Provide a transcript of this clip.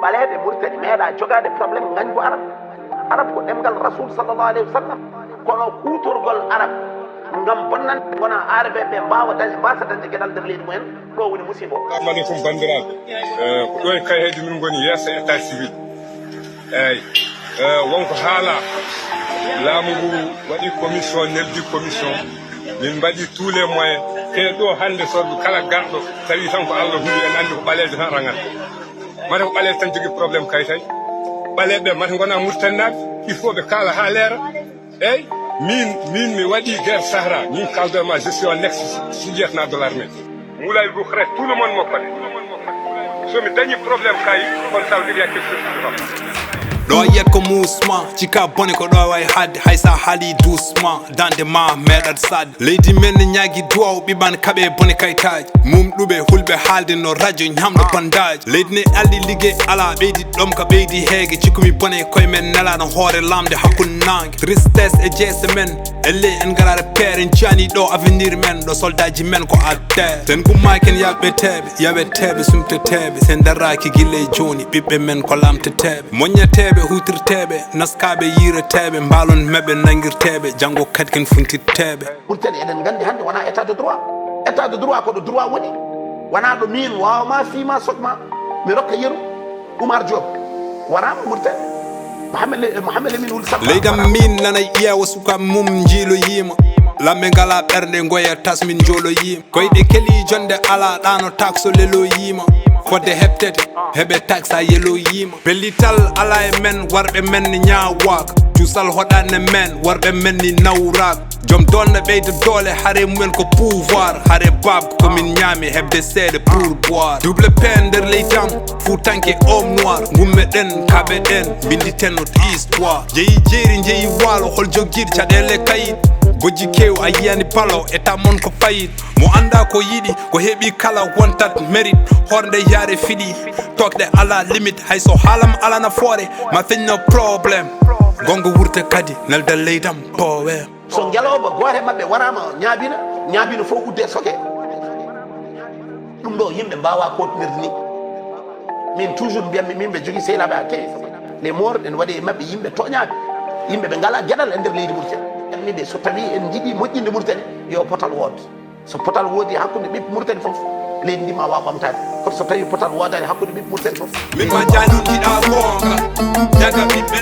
balede murtani meeɗa jogade probléme gañgo arab ko ɗemgal rasul sallallahu alayhi wa sallam kono kuutorgol arab ngam bonnande wona arabe ɓe mbasa dañde gueɗal nder leydi mumen ɗo woni musiba o. Assalamu aleykum bandiraɓe ko ɗo e kayeji min goni yesso état civil eyyi wonko haala laamu ngu waɗi commission neldi commission min mbaɗi tous les moyens te ɗo hande soɗo kala garɗo tawi tan ko Allah huuɗi en andi ko ɓaleje tan rangat mata ko ɓaleje tan jogui probléme kayitay ɓaleɓe mata gona murtannaɓe il faut ɓe kaala ha leera eyyi min mi waɗi guerre sahara min kaldema je suis un ex sous-lieutenant de l'armée moulay boukret tout le monde mo connaît somi dañi probléme kayit kono ça veut dire y a quelque chose qui va pas. Ɗo yet ko mousement cika bone ko ɗo way hadde hay sa haali doucement dande ma meɗat sadde leydi men ne ñaagui duwaw ɓiɓan kaɓe bone kaytaji mumɗuɓe hulɓe haalde no radio ñamɗo bandaji leydi ne alli ligguey ala ɓeydi ɗom ka ɓeydi heege cikkumi bone koye men nelaɗo hoore lamde hakkude nangue tristesse e jeese men elle en garare peere en jiyani ɗo avenir men ɗo soldaji men ko adde sen gummaken yaɓeteɓe sumteteɓe sen darraki guille joni ɓiɓɓe men ko lamteteɓe moññeteɓe hutirteɓe naskaɓe yireteɓe mbalon meɓe nangirteɓe janggo kadi ken funtirteɓe ɓurten eɗen gandi hande wona état de droit ko ɗo droit woni wona ɗo min wawma fima sotma mi rokka yeru Oumar Diop warama ɓurten Mohamed Lamine Wul Samba leydam min nana ƴeewa suka mum jiiloyima lamɓe ngala ɓerde goya tasmin joloyima koyɗe keeli jonde ala ɗano taxo leloyima fodde heɓtete heɓe taxa yeloyima pellital ala e men warɓe men ne ñawaka cuusal hoɗanne men warɓe men ni nawraka joom dolne ɓeyde doole haare mumen ko pouvoir haare babko komin ñaami heɓde seeɗe pour boire double peine nder leydam fuutanke homme noir gummeɗen kaɓeɗen binditenno histoire jeeyi jeeri jeeyi waalo hol jogguiɗo caɗele kayit gojji kew a yiyani balo état mon ko fayit mo anda ko yiɗi ko heeɓi kala wontat mérite horde yaare fiɗi tokɗe ala limite hayso haalam ala nafoore ma feñno probléme gonga wurta kadi nelde leydam powe so gueloɓe goto mabɓe warama ñaabino fof udde soke ɗum ɗo yimɓe mbawa kotinirde ni min toujours mbiyammi min ɓe jogui sehlaɓe ha kewi les morts ɗen waɗi e mabɓe yimɓe toñaɓe yimɓe ɓe ngala gueɗal e nder leydi Mauritanie mide so tawi en jiiɗi moƴƴinde Mauritanie yo potal wood so potal woodi hakkude ɓiɓɓe Mauritanie foof leydi ndi ma waw ɓamtade kono so tawi potal wodani hakkude ɓiɓɓe Mauritanie foof min ma jani jiɗa gonga daga ɓiɓɓe